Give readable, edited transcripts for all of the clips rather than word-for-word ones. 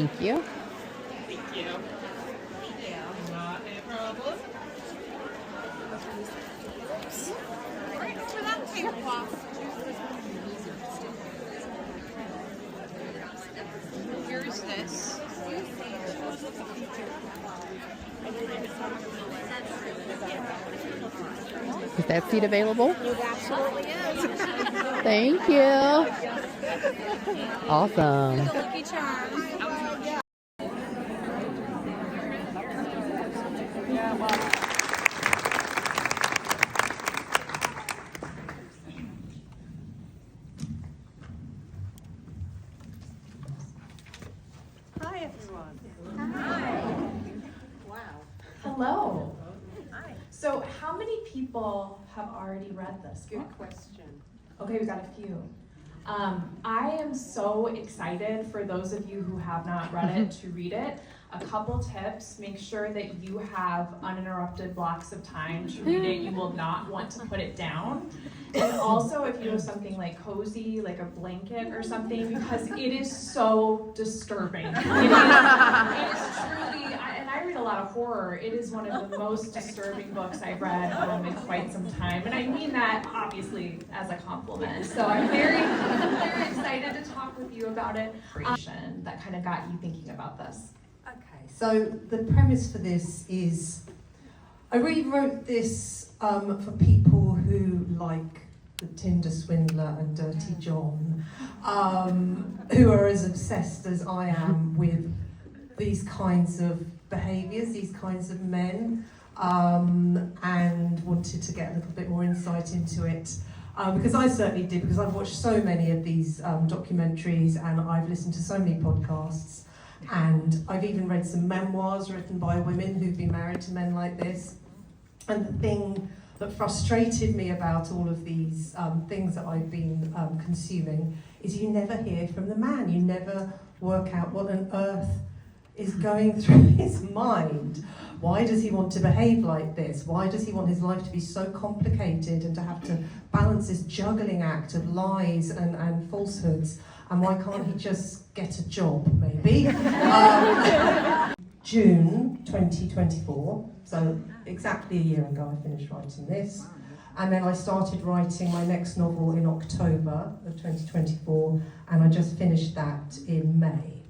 Thank you. Thank you. Not a problem. Right over that tablecloth. Here's this. Is that seat available? It absolutely is. Thank you. Awesome. Lucky Charms. Hi, everyone. Wow. Hello. Hi. So how many people have already read this? Good question. Okay, we got a few. I am so excited for those of you who have not read it to read it. A couple tips: make sure that you have uninterrupted blocks of time to read it. You will not want to put it down. And also if you have something like cozy, like a blanket or something, because it is so disturbing. It is truly, and I read a lot of horror, it is one of the most disturbing books I've read in quite some time. And I mean that obviously as a compliment. So I'm very excited to talk with you about it. That kind of got you thinking about this. Okay, so the premise for this is, I rewrote this for people who like the Tinder swindler and Dirty John, who are as obsessed as I am with these kinds of behaviours, these kinds of men, and wanted to get a little bit more insight into it. Because I certainly did, because I've watched so many of these documentaries and I've listened to so many podcasts, and I've even read some memoirs written by women who've been married to men like this. And the thing that frustrated me about all of these things that I've been consuming is you never hear from the man. You never work out what on earth is going through his mind. Why does he want to behave like this? Why does he want his life to be so complicated and to have to balance this juggling act of lies and falsehoods? And why can't he just get a job, maybe? June 2024, so exactly a year ago I finished writing this. And then I started writing my next novel in October of 2024, and I just finished that in May.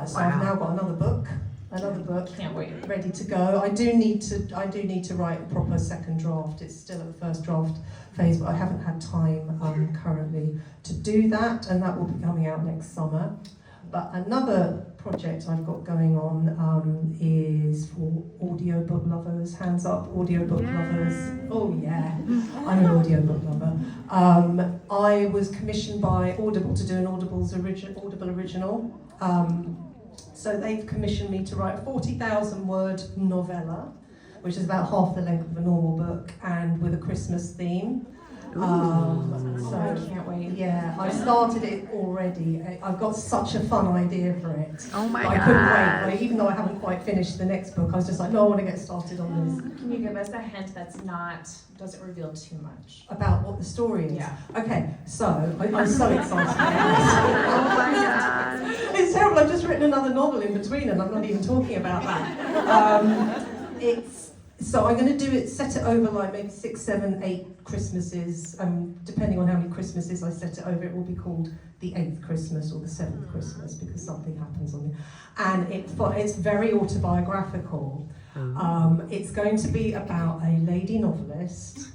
So I've now got another book, Can't wait. ready to go. I do need to write a proper second draft. It's still at the first draft phase, but I haven't had time currently to do that, and that will be coming out next summer. But another project I've got going on is for audiobook lovers. Hands up, audiobook lovers. Oh yeah, I'm an audiobook lover. I was commissioned by Audible to do an Audible original. So they've commissioned me to write a 40,000 word novella, which is about half the length of a normal book, and with a Christmas theme. So I can't wait. Yeah, I've started it already. I've got such a fun idea for it. Oh my I couldn't wait. Like, even though I haven't quite finished the next book, I was just like, no, I want to get started on this. Can you give us a hint doesn't reveal too much? About what the story is. Yeah. Okay, so I'm so excited. Oh my God. It's terrible. I've just written another novel in between, and I'm not even talking about that. So I'm going to do it, set it over like maybe 6, 7, 8 Christmases. Depending on how many Christmases I set it over, it will be called the 8th Christmas or the 7th Christmas, because something happens on it. And it's very autobiographical. It's going to be about a lady novelist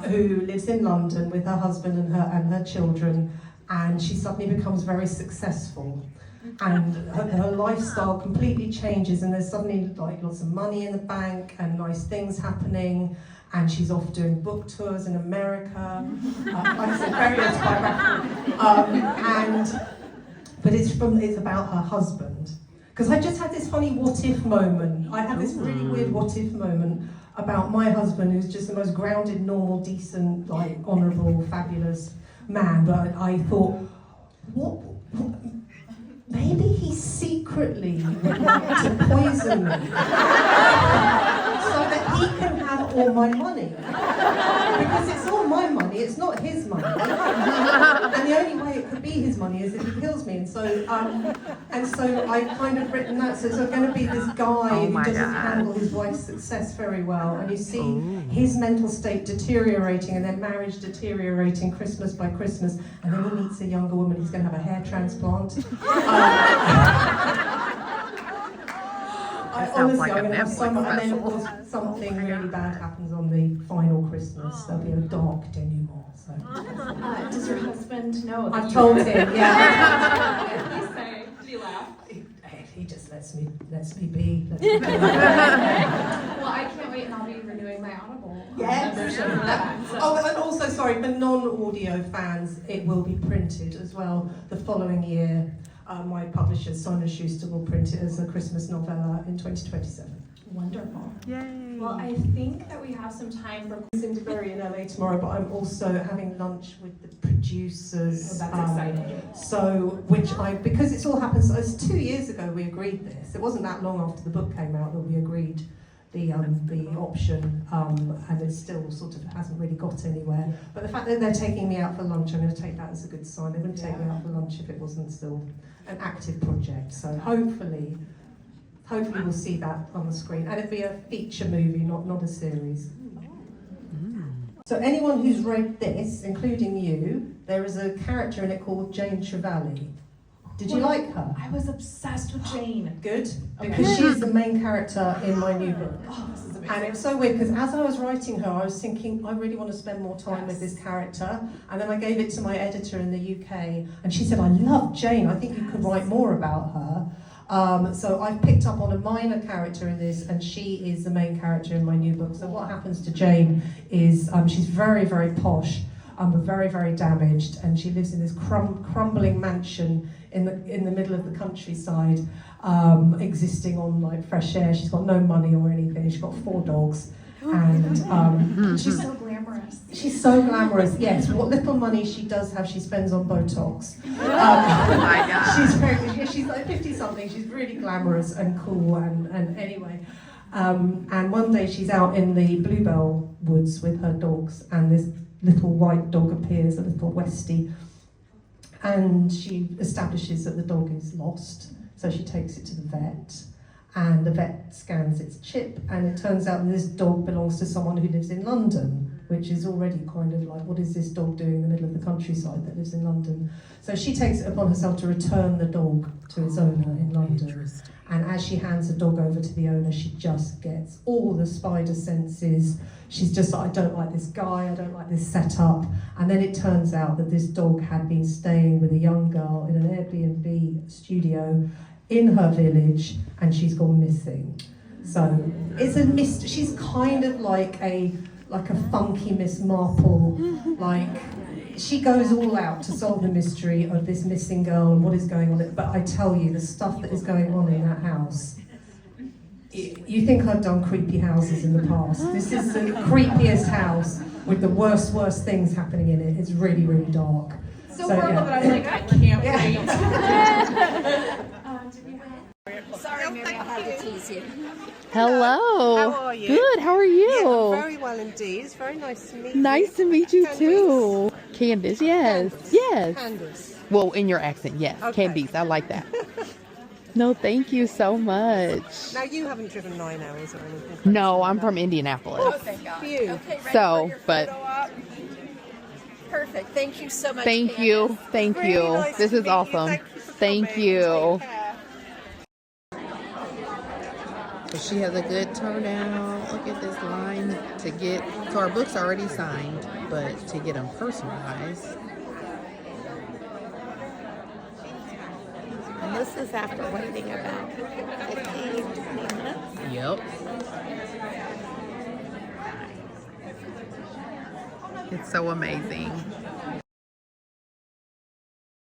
who lives in London with her husband and her children, and she suddenly becomes very successful. And her lifestyle completely changes, and there's suddenly like lots of money in the bank and nice things happening, and she's off doing book tours in America. Like I said, very autobiographical. But it's about her husband. Because I just had this funny what if moment. I had this really weird what if moment about my husband, who's just the most grounded, normal, decent, like honourable, fabulous man. But I thought, what maybe he secretly would like to poison me so that he can have have all my money. Because it's all my money, it's not his money. And the only way it could be his money is if he kills me. And so I kind of written that. So there's going to be this guy who doesn't handle his wife's success very well. And you see his mental state deteriorating and their marriage deteriorating Christmas by Christmas. And then he meets a younger woman who's going to have a hair transplant. Honestly, I'm going to have some, and then of course something really bad happens on the final Christmas. There'll be a dark denouement. So. Does your husband know? I've told him, yeah. What did he say? Did he laugh? He just lets me be. Well, I can't wait, and I'll be renewing my Audible. Membership for that, so. Oh, and also, sorry, for non-audio fans, it will be printed as well the following year. My publisher, Simon Schuster, will print it as a Christmas novella in 2027. Wonderful. Yay. Well, I think that we have some time for. I'm in Simsbury in LA tomorrow, but I'm also having lunch with the producers. Oh, that's exciting. So, because it's all happened, so it's 2 years ago we agreed this. It wasn't that long after the book came out that we agreed the option, and it still sort of hasn't really got anywhere. But the fact that they're taking me out for lunch, I'm going to take that as a good sign. They wouldn't take me out for lunch if it wasn't still an active project. So hopefully we'll see that on the screen. And it'll be a feature movie, not a series. So anyone who's read this, including you, there is a character in it called Jane Trevally. Did you like her? I was obsessed with Jane. Good, because she's the main character in my new book. Oh, this is amazing. And it was so weird, because as I was writing her, I was thinking, I really want to spend more time with this character. And then I gave it to my editor in the UK, and she said, I love Jane, I think you could write more about her. So I've picked up on a minor character in this, and she is the main character in my new book. So what happens to Jane is she's very, very posh, but very, very damaged, and she lives in this crumbling mansion in the middle of the countryside, existing on like fresh air. She's got no money or anything. She's got 4 dogs, and She's so glamorous. she's so glamorous. Yes, what little money she does have, she spends on Botox. Oh my God. She's like 50 something. She's really glamorous and cool. And anyway, and one day she's out in the Bluebell woods with her dogs, and this little white dog appears, a little Westie. And she establishes that the dog is lost, so she takes it to the vet, and the vet scans its chip, and it turns out that this dog belongs to someone who lives in London, which is already kind of like, what is this dog doing in the middle of the countryside that lives in London? So she takes it upon herself to return the dog to its owner in London. And as she hands the dog over to the owner, she just gets all the spider senses. She's just like, I don't like this guy, I don't like this setup. And then it turns out that this dog had been staying with a young girl in an Airbnb studio in her village, and she's gone missing. So it's a mystery. She's kind of like a funky Miss Marple, like she goes all out to solve the mystery of this missing girl and what is going on. But I tell you, the stuff that is going on in that house, you think I've done creepy houses in the past. This is the creepiest house with the worst things happening in it. It's really, really dark. So far, yeah. I was like, I can't wait. Sorry, Mary, I had to tease you. Hello. How are you? Good. How are you? Yeah, very well indeed. It's very nice to meet you. Nice to meet you Candice. too. Candice, yes. Candice. Yes. Candice. Well, in your accent, yes. Okay. Candice, I like that. No, thank you so much. Now, you haven't driven 9 hours or anything? No, I'm from Indianapolis. Oh, thank you. Okay, ready So, for your but- photo op? Perfect. Thank you so much. Thank you. Candice. Thank Really you. nice This to is meet you. awesome. Thank you for Thank coming. you. Take care. So she has a good turnout. Look at this line to get. So our book's already signed, but to get them personalized. And this is after waiting about 15, 20 minutes. Yep. It's so amazing.